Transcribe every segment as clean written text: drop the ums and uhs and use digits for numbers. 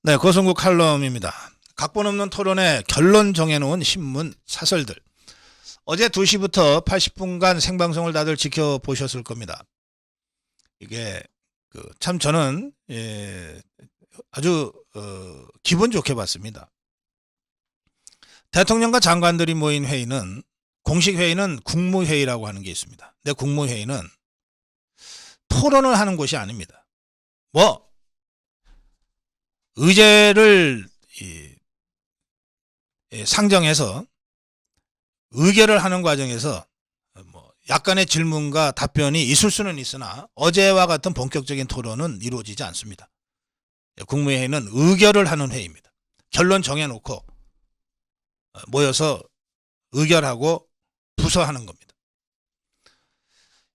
네, 고성국 칼럼입니다. 각본 없는 토론에 결론 정해놓은 신문 사설들. 어제 2시부터 80분간 생방송을 다들 지켜보셨을 겁니다. 이게 참 저는 아주 기분 좋게 봤습니다. 대통령과 장관들이 모인 회의는, 공식 회의는 국무회의라고 하는 게 있습니다. 근데 국무회의는 토론을 하는 곳이 아닙니다. 의제를 상정해서 의결을 하는 과정에서 약간의 질문과 답변이 있을 수는 있으나 어제와 같은 본격적인 토론은 이루어지지 않습니다. 국무회의는 의결을 하는 회의입니다. 결론 정해놓고 모여서 의결하고 부서하는 겁니다.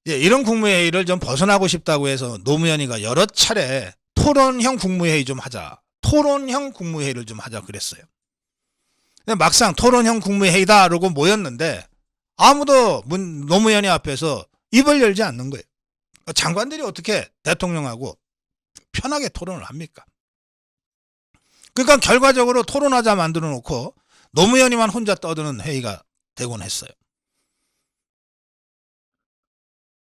이런 국무회의를 좀 벗어나고 싶다고 해서 노무현이가 여러 차례 토론형 국무회의 좀 하자, 토론형 국무회의를 좀 하자 그랬어요. 근데 막상 토론형 국무회의다 그러고 모였는데 아무도 노무현이 앞에서 입을 열지 않는 거예요. 장관들이 어떻게 대통령하고 편하게 토론을 합니까? 그러니까 결과적으로 토론하자 만들어 놓고 노무현이만 혼자 떠드는 회의가 되곤 했어요.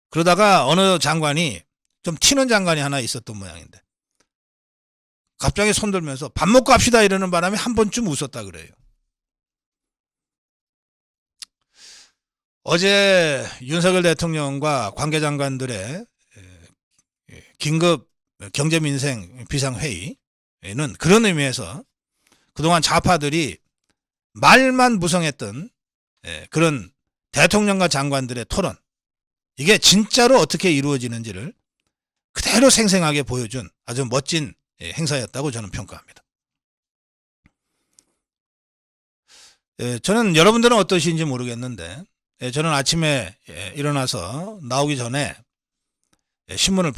그러다가 어느 장관이, 좀 튀는 장관이 하나 있었던 모양인데 갑자기 손들면서 밥 먹고 합시다 이러는 바람에 한 번쯤 웃었다 그래요. 어제 윤석열 대통령과 관계장관들의 긴급 경제민생 비상회의는 그런 의미에서 그동안 좌파들이 말만 무성했던 그런 대통령과 장관들의 토론, 이게 진짜로 어떻게 이루어지는지를 그대로 생생하게 보여준 아주 멋진 행사였다고 저는 평가합니다. 저는 여러분들은 어떠신지 모르겠는데 저는 아침에 일어나서 나오기 전에 신문을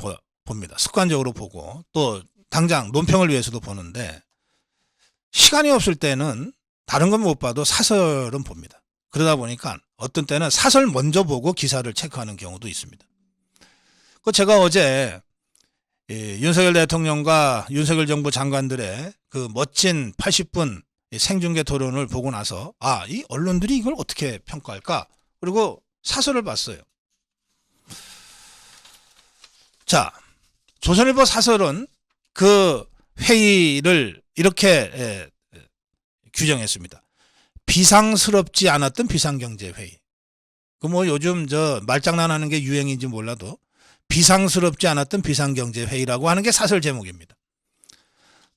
봅니다. 습관적으로 보고 또 당장 논평을 위해서도 보는데 시간이 없을 때는 다른 건 못 봐도 사설은 봅니다. 그러다 보니까 어떤 때는 사설 먼저 보고 기사를 체크하는 경우도 있습니다. 제가 어제 윤석열 대통령과 윤석열 정부 장관들의 그 멋진 80분 생중계 토론을 보고 나서 이 언론들이 이걸 어떻게 평가할까? 그리고 사설을 봤어요. 자, 조선일보 사설은 그 회의를 이렇게 규정했습니다. 비상스럽지 않았던 비상경제회의. 요즘 말장난하는 게 유행인지 몰라도 비상스럽지 않았던 비상경제회의라고 하는 게 사설 제목입니다.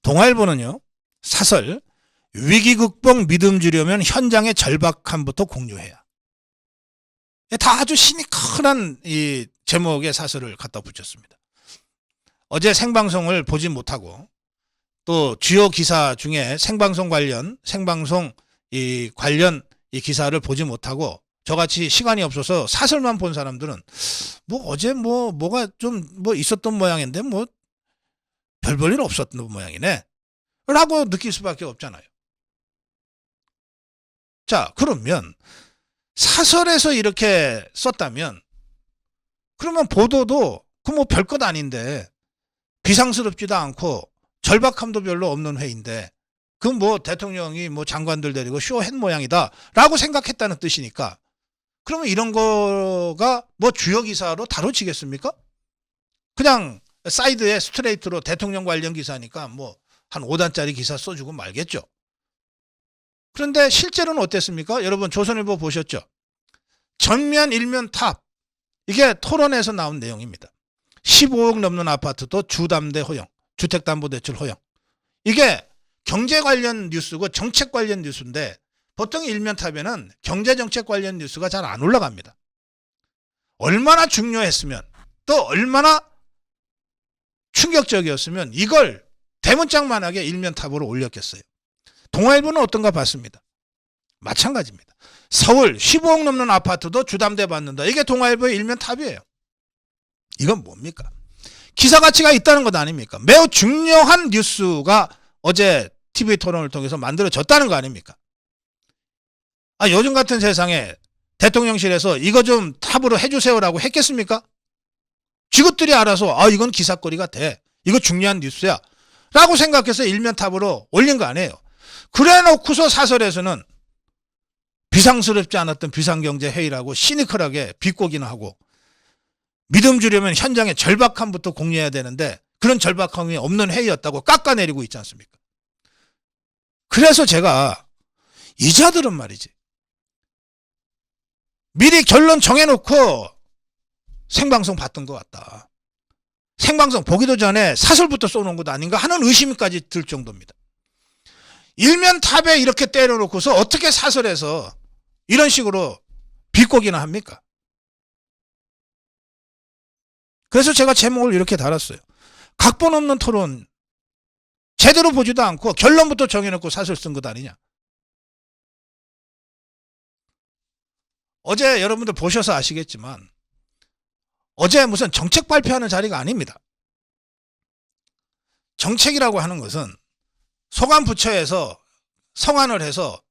동아일보는요, 사설, 위기 극복 믿음 주려면 현장의 절박함부터 공유해야. 다 아주 시니컬한 이 제목의 사설을 갖다 붙였습니다. 어제 생방송을 보지 못하고 또 주요 기사 중에 생방송 관련 이 기사를 보지 못하고 저같이 시간이 없어서 사설만 본 사람들은 어제 뭐가 좀 있었던 모양인데 별 볼 일 없었던 모양이네 라고 느낄 수밖에 없잖아요. 자, 그러면 사설에서 이렇게 썼다면 그러면 보도도 별것 아닌데 비상스럽지도 않고 절박함도 별로 없는 회의인데 대통령이 장관들 데리고 쇼한 모양이다 라고 생각했다는 뜻이니까 그러면 이런 거가 주요 기사로 다뤄지겠습니까? 그냥 사이드에 스트레이트로 대통령 관련 기사니까 한 5단짜리 기사 써주고 말겠죠. 그런데 실제로는 어땠습니까? 여러분 조선일보 보셨죠? 전면 일면 탑, 이게 토론에서 나온 내용입니다. 15억 넘는 아파트도 주담대 허용, 주택담보대출 허용. 이게 경제 관련 뉴스고 정책 관련 뉴스인데 보통 일면탑에는 경제정책 관련 뉴스가 잘 안 올라갑니다. 얼마나 중요했으면 또 얼마나 충격적이었으면 이걸 대문짝만하게 일면탑으로 올렸겠어요. 동아일보는 어떤가 봤습니다. 마찬가지입니다. 서울 15억 넘는 아파트도 주담대 받는다. 이게 동아일보의 일면탑이에요. 이건 뭡니까? 기사 가치가 있다는 것 아닙니까? 매우 중요한 뉴스가 어제 TV 토론을 통해서 만들어졌다는 거 아닙니까? 요즘 같은 세상에 대통령실에서 이거 좀 탑으로 해주세요라고 했겠습니까? 지것들이 알아서 이건 기사거리가 돼. 이거 중요한 뉴스야. 라고 생각해서 일면탑으로 올린 거 아니에요. 그래 놓고서 사설에서는 비상스럽지 않았던 비상경제회의라고 시니컬하게 비꼬기는 하고, 믿음 주려면 현장의 절박함부터 공유해야 되는데 그런 절박함이 없는 회의였다고 깎아내리고 있지 않습니까? 그래서 제가 이 자들은 말이지, 미리 결론 정해놓고 생방송 봤던 것 같다. 생방송 보기도 전에 사설부터 쏘는 것 아닌가 하는 의심까지 들 정도입니다. 일면탑에 이렇게 때려놓고서 어떻게 사설에서 이런 식으로 비꼬기나 합니까? 그래서 제가 제목을 이렇게 달았어요. 각본 없는 토론, 제대로 보지도 않고 결론부터 정해놓고 사설 쓴 것 아니냐. 어제 여러분들 보셔서 아시겠지만 어제 무슨 정책 발표하는 자리가 아닙니다. 정책이라고 하는 것은 소관부처에서 성안을 해서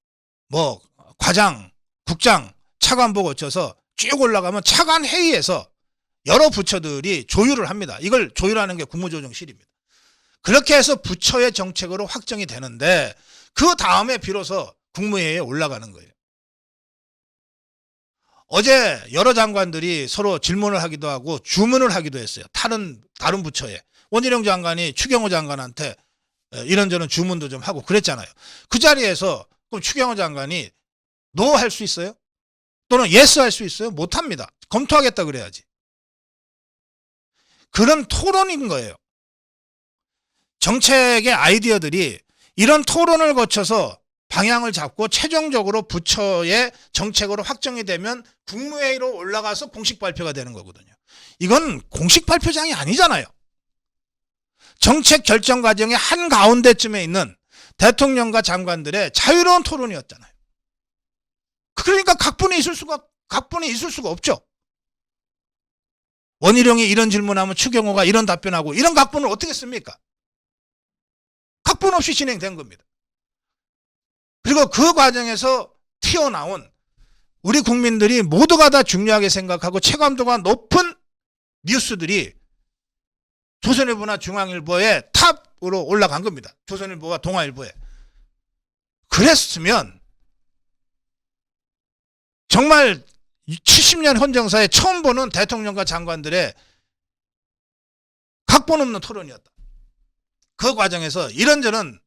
뭐 과장, 국장, 차관보 거쳐서 쭉 올라가면 차관 회의에서 여러 부처들이 조율을 합니다. 이걸 조율하는 게 국무조정실입니다. 그렇게 해서 부처의 정책으로 확정이 되는데 그 다음에 비로소 국무회의에 올라가는 거예요. 어제 여러 장관들이 서로 질문을 하기도 하고 주문을 하기도 했어요. 다른 부처에. 원희룡 장관이 추경호 장관한테 이런저런 주문도 좀 하고 그랬잖아요. 그 자리에서 그럼 추경호 장관이 노 할 수 있어요? 또는 예스 할 수 있어요? 못합니다. 검토하겠다 그래야지. 그런 토론인 거예요. 정책의 아이디어들이 이런 토론을 거쳐서 방향을 잡고 최종적으로 부처의 정책으로 확정이 되면 국무회의로 올라가서 공식 발표가 되는 거거든요. 이건 공식 발표장이 아니잖아요. 정책 결정 과정의 한가운데쯤에 있는 대통령과 장관들의 자유로운 토론이었잖아요. 그러니까 각본이 있을 수가 없죠. 원희룡이 이런 질문하면 추경호가 이런 답변하고 이런 각본을 어떻게 씁니까? 각본 없이 진행된 겁니다. 그리고 그 과정에서 튀어나온 우리 국민들이 모두가 다 중요하게 생각하고 체감도가 높은 뉴스들이 조선일보나 중앙일보의 탑으로 올라간 겁니다. 조선일보와 동아일보에. 그랬으면 정말 70년 헌정사에 처음 보는 대통령과 장관들의 각본 없는 토론이었다. 그 과정에서 이런저런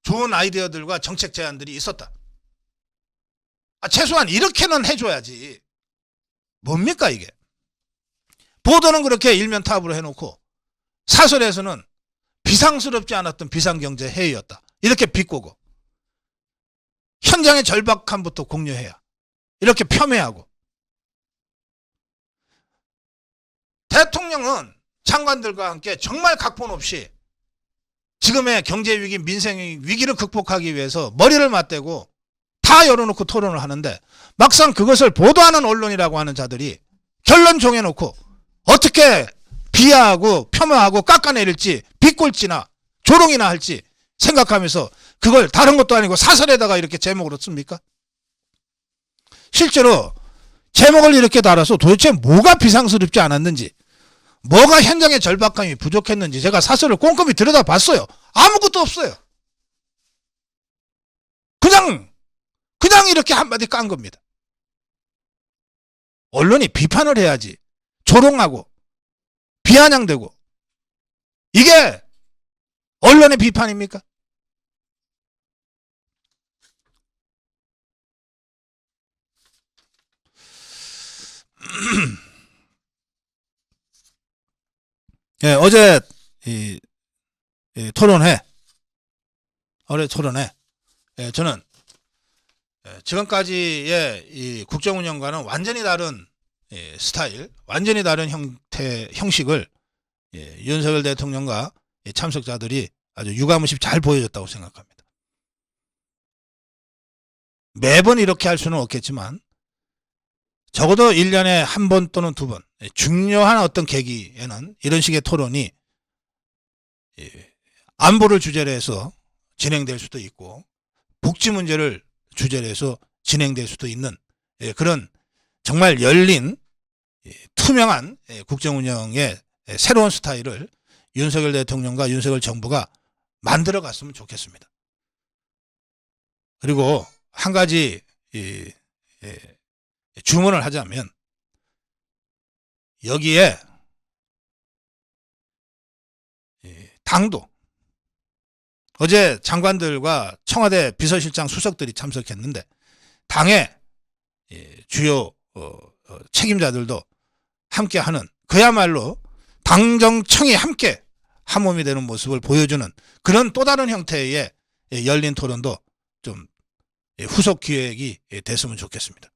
좋은 아이디어들과 정책 제안들이 있었다. 최소한 이렇게는 해줘야지. 뭡니까 이게? 보도는 그렇게 일면탑으로 해놓고 사설에서는 비상스럽지 않았던 비상경제회의였다. 이렇게 비꼬고 현장의 절박함부터 공유해야 이렇게 폄훼하고, 대통령은 장관들과 함께 정말 각본 없이 지금의 경제위기, 민생위기를 극복하기 위해서 머리를 맞대고 다 열어놓고 토론을 하는데 막상 그것을 보도하는 언론이라고 하는 자들이 결론 정해놓고 어떻게 비하하고 폄하하고 깎아내릴지 비꼴지나 조롱이나 할지 생각하면서 그걸 다른 것도 아니고 사설에다가 이렇게 제목으로 씁니까? 실제로 제목을 이렇게 달아서 도대체 뭐가 비상스럽지 않았는지, 뭐가 현장의 절박함이 부족했는지 제가 사설을 꼼꼼히 들여다봤어요. 아무것도 없어요. 그냥 이렇게 한마디 깐 겁니다. 언론이 비판을 해야지 조롱하고 비아냥대고 이게 언론의 비판입니까? 예, 어제 토론회, 예, 저는 지금까지의 이 국정운영과는 완전히 다른 스타일, 완전히 다른 형식을 윤석열 대통령과 참석자들이 아주 유감없이 잘 보여줬다고 생각합니다. 매번 이렇게 할 수는 없겠지만 적어도 1년에 한 번 또는 두 번 중요한 어떤 계기에는 이런 식의 토론이 안보를 주제로 해서 진행될 수도 있고 복지 문제를 주제로 해서 진행될 수도 있는 그런 정말 열린 투명한 국정운영의 새로운 스타일을 윤석열 대통령과 윤석열 정부가 만들어 갔으면 좋겠습니다. 그리고 한 가지 주문을 하자면 여기에 당도 어제 장관들과 청와대 비서실장 수석들이 참석했는데 당의 주요 책임자들도 함께하는 그야말로 당정청이 함께 한 몸이 되는 모습을 보여주는 그런 또 다른 형태의 열린 토론도 좀 후속 기획이 됐으면 좋겠습니다.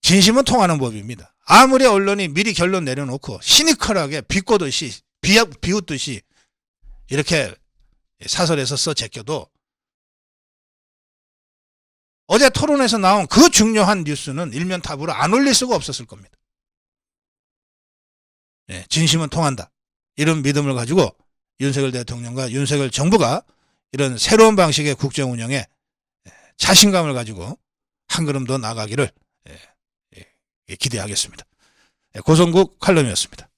진심은 통하는 법입니다. 아무리 언론이 미리 결론 내려놓고 시니컬하게 비꼬듯이 비웃듯이 이렇게 사설에서 써 제껴도 어제 토론에서 나온 그 중요한 뉴스는 일면 탑으로 안 올릴 수가 없었을 겁니다. 진심은 통한다. 이런 믿음을 가지고 윤석열 대통령과 윤석열 정부가 이런 새로운 방식의 국정 운영에 자신감을 가지고 한 걸음 더 나가기를 기대하겠습니다. 고성국 칼럼이었습니다.